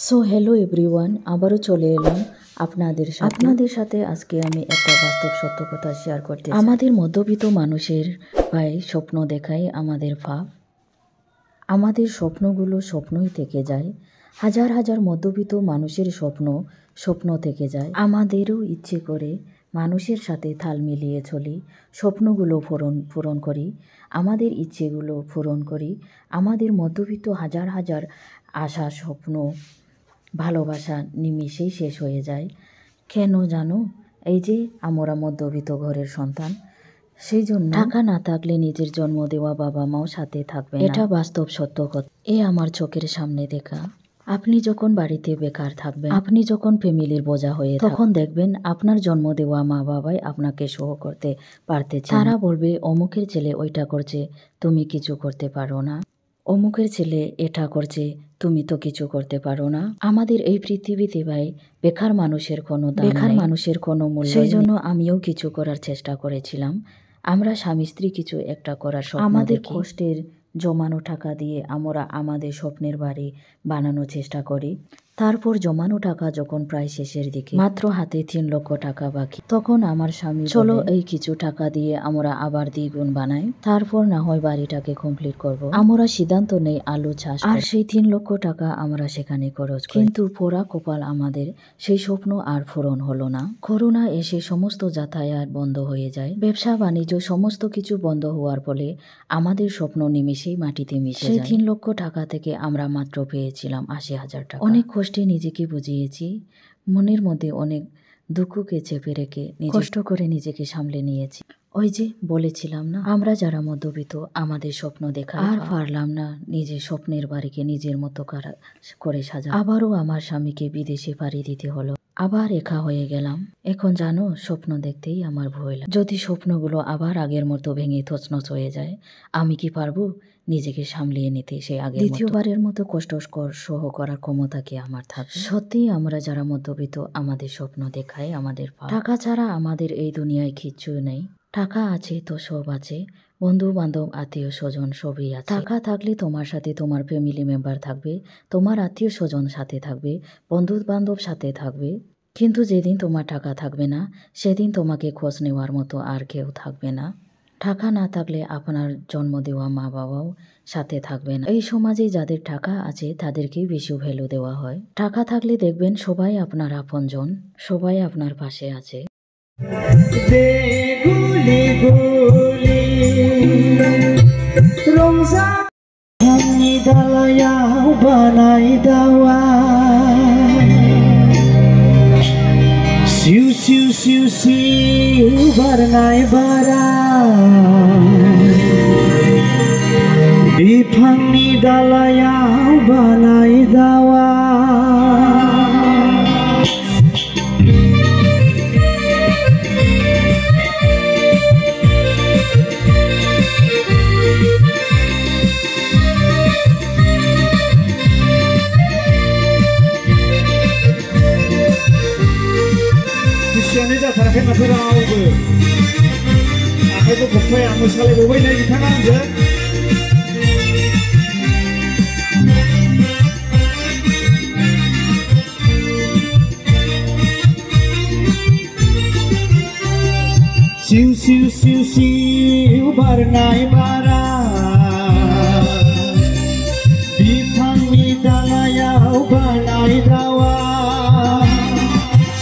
So hello everyone, আবারও চলে এলাম আপনাদের সাথে আজকে আমি একটা বাস্তব সত্য কথা শেয়ার করতে চাই। আমাদের মধ্যবিত্ত মানুষের ভাই স্বপ্ন দেখাই আমাদের ভাব। আমাদের স্বপ্নগুলো স্বপ্নই থেকে যায়। হাজার হাজার মধ্যবিত্ত মানুষের স্বপ্ন থেকে যায়। আমাদেরও ইচ্ছে করে মানুষের সাথে তাল মিলিয়ে চলি, স্বপ্নগুলো পূরণ করি, আমাদের ইচ্ছেগুলো পূরণ করি। আমাদের মধ্যবিত্ত হাজার হাজার আশা, স্বপ্ন, ভালোবাসা নিমিষেই শেষ হয়ে যায়। কেন জানো? এই যে আমরা মধ্যবিত্ত ঘরের সন্তান, সেই জন্য টাকা না থাকলে নিজের জন্ম দেওয়া বাবা মাও সাথে থাকবে না। এটা বাস্তব সত্য কথা। আমার চোখের সামনে দেখা। আপনি যখন বাড়িতে বেকার থাকবেন, আপনি যখন ফ্যামিলির বোঝা হয়ে তখন দেখবেন আপনার জন্ম দেওয়া মা বাবাই আপনাকে সহ করতে পারতেছে। তারা বলবে অমুকের ছেলে ওইটা করছে, তুমি কিছু করতে পারো না। অমুকের ছেলে এটা করছে, তুমি তো কিছু করতে পারো না। আমাদের এই পৃথিবীতে ভাই বেকার মানুষের কোনো দাম, বেকার মানুষের কোনো মূল্য। সেই জন্য আমিও কিছু করার চেষ্টা করেছিলাম। আমরা স্বামী স্ত্রী কিছু একটা করার স্বপ্ন দেখি। আমাদের কষ্টের জমানো টাকা দিয়ে আমরা আমাদের স্বপ্নের বাড়ি বানানোর চেষ্টা করি। তারপর জমানো টাকা যখন প্রায় শেষের দিকে, মাত্র হাতে 3 লক্ষ টাকা বাকি, তখন আমার স্বামী চলো এই কিছু টাকা দিয়ে আমরা আবার দ্বিগুণ বানাই, তারপর না হয় বাড়িটাকে কমপ্লিট করব। আমরা সিদ্ধান্ত নেই আলু চাষ, আর সেই 3 লক্ষ টাকা আমরা সেখানে খরচ করি। কিন্তু পোড়া কপাল আমাদের, সেই স্বপ্ন আর পূরণ হলো না। করোনা এসে সমস্ত যাতায়াত বন্ধ হয়ে যায়, ব্যবসা বাণিজ্য সমস্ত কিছু বন্ধ হওয়ার ফলে আমাদের স্বপ্ন নিমেষেই মাটিতে মিশে যায়। সেই 3 লক্ষ টাকা থেকে আমরা মাত্র পেয়েছিলাম 80,000 টাকা। অনেক কষ্টে নিজেকে বুঝিয়েছি, মনের মধ্যে অনেক দুঃখকে চেপে রেখে কষ্ট করে নিজেকে সামলে নিয়েছি। ওই যে বলেছিলাম না, আমরা যারা মধ্যবিত্ত আমাদের স্বপ্ন দেখা আর পারলাম না নিজের স্বপ্নের বাড়িকে নিজের মতো করে সাজা। আবারও আমার স্বামীকে বিদেশে পাড়ি দিতে হলো, আবার একা হয়ে গেলাম। এখন জানো, স্বপ্ন দেখতেই আমার ভয় লাগে। যদি স্বপ্নগুলো আবার আগের মতো ভেঙে তছনছ হয়ে যায়, আমি কি পারবো নিজেকে সামলিয়ে নিতে সেই আগে? দ্বিতীয়বারের মতো কষ্ট সহ করার ক্ষমতা কি আমার থাকবে? সত্যি আমরা যারা মধ্যবিত্ত আমাদের স্বপ্ন দেখায় আমাদের টাকা ছাড়া আমাদের এই দুনিয়ায় কিচ্ছু নেই। টাকা আছে তো সব আছে, বন্ধু বান্ধব আত্মীয় স্বজন সবই আছে। টাকা থাকলে তোমার সাথে তোমার ফ্যামিলি মেম্বার থাকবে, তোমার আত্মীয় স্বজন সাথে থাকবে, বন্ধু বান্ধব সাথে থাকবে। কিন্তু যেদিন তোমার টাকা থাকবে না, সেদিন তোমাকে খোঁজ নেওয়ার মতো আর কেউ থাকবে না। টাকা না থাকলে আপনার জন্ম দেওয়া মা বাবাও সাথে থাকবে না। এই সমাজে যাদের টাকা আছে তাদেরকেই বেশি ভ্যালু দেওয়া হয়। টাকা থাকলে দেখবেন সবাই আপনার আপনজন, সবাই আপনার পাশে আছে। Siu siu siu siu barnai bara bifangni dalayau banai dawa Siangnya जाथाराखै माथो रावबो आखाइखौ खबफाया मोसालायबावबाय नै बिथाङा आंजों Siu siu siu siu barnai bara bifangni dalayau banai dawa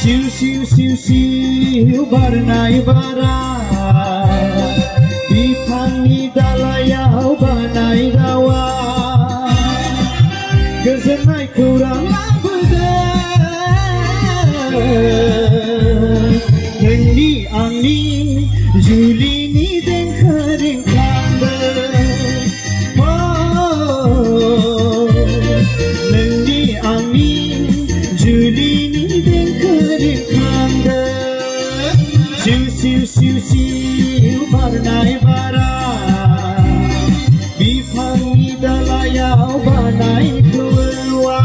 Siu siu siu siu barnai bara bifangni dalayau banai dawa Goजोननाय खौरां लाबोदों नोंनि आंनि जुलिनि देंखो रिंखांदों नोंनि आंनि जुलिनि देंखो रिंखांदों Siu siu siu siu barnai bara bifangni dalayau banai keluar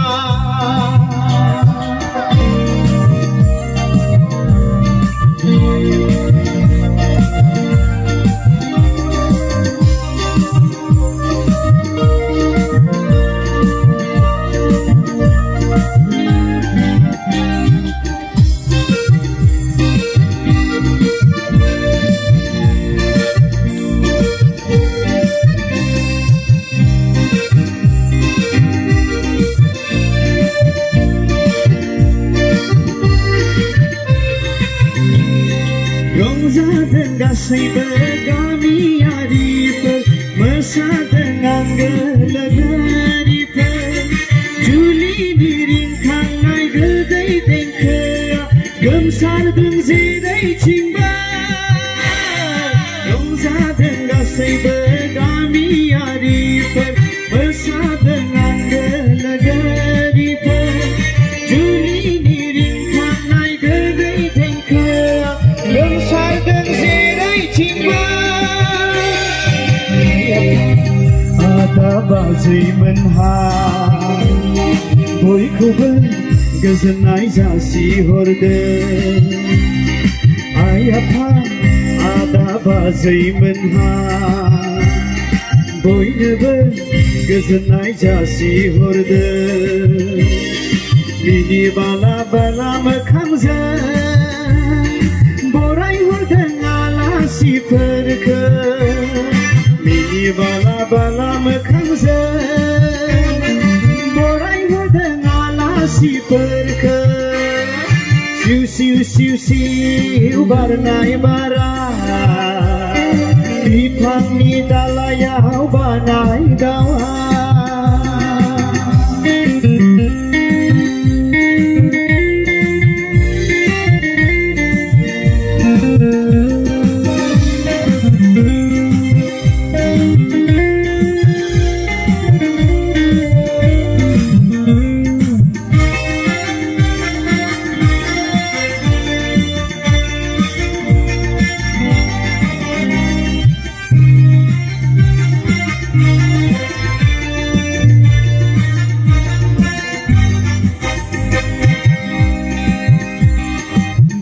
जुलिनि रिंखांनाय गोदै देंखोआ गोमसारदों जेरैथिंबो रंजादों गासैबो गामियारिफोर मोसादों आंगो लोगोरिफोर जुलिनि रिंखांनाय गोदै देंखोआ गोमसारदों जेरैथिंबो आदा बाजैमोनहा बयखौबो गोजोननाय जासिहरदों आइ आफा आदा बाजैमोनहा बयनोबो गोजोननाय जासिहरदों मिनि बाला बाला मोखांजों बरायहरदों आलासिफोरखौ मिनि बाला बाला मोखांजों बरायहरदों आलासिफोरखौ सिउ सिउ सिउ सिउ बारनाय बारा बिफांनि दालायाव बानाय दावा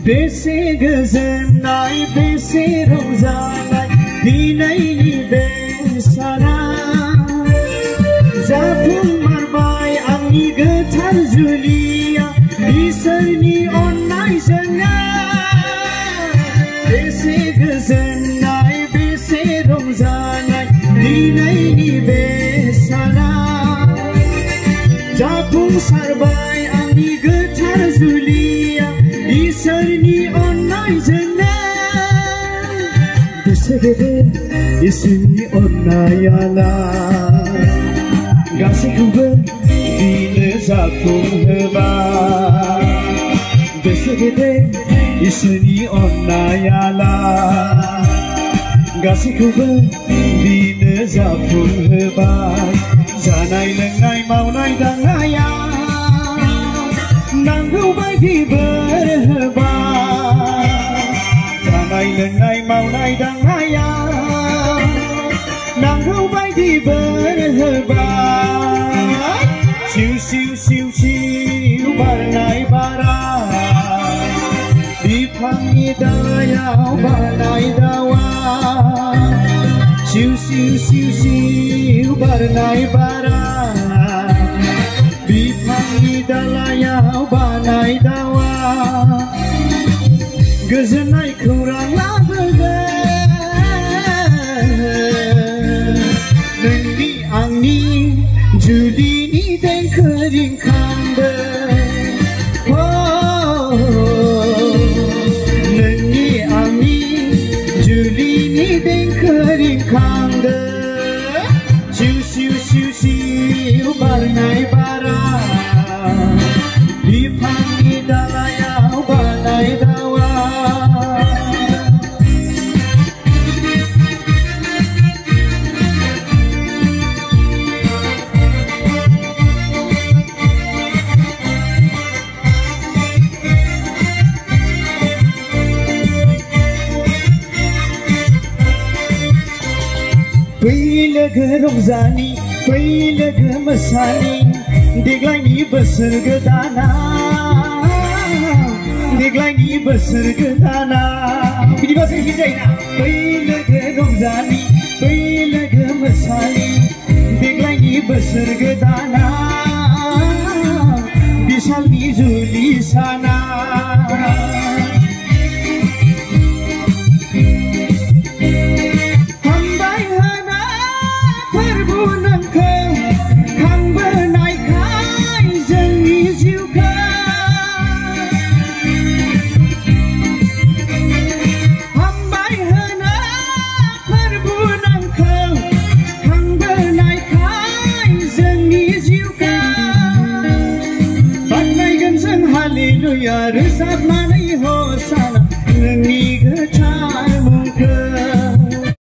बेसे गोजोननाय बेसे रंजानाय दिनैनि बे साना जाफुंमारबाय आंनि गोथार जुलिया इसोरनि अननायजोंनो बेसे गोजोननाय बेसे रंजानाय दिनैनि बे साना जाफुंसारबाय आंनि गोथार जुलिया इसोरनि अननायजोंनो बेसे गेदेर इसोरनि अननायाना गासैखौबो बिनो जाफुंहोबाय बेसे गेदेर इसोरनि अननायाना गासैखौबो बिनो जाफुंहोबाय जानाय लोंनाय मावनाय दांनाया नांगौ बायदि बोर होबाय जानाय लोंनाय मावनाय दांनाया नांगौ बायदि बोर होबाय सिउ सिउ सिउ सिउ बारनाय बारा बिफांनि दालायाव बानाय दावा सिउ सिउ सिउ सिउ बारनाय बारा बिफांनि दालायाव बानाय दावा गोजोननाय खौरां लाबोगोन नोंनि आंनि जुलिनि देंखो रिंखांदों नोंनि आंनि जुलिनि देंखो रिंखांदों सिउ सिउ सिउ सिउ बारनाय बारा बिफांनि दालायाव बानाय दावा बै लोगो रंजानि बै लोगो मोसानि देग्लायनि बोसोर गोदाना देग्लायनि बोसोर गोदाना बिदिबासो एसे जायोना बै लोगो रंजानि बै लोगो मोसानि देग्लायनि बोसोर गोदाना बिशालनि जुलि साना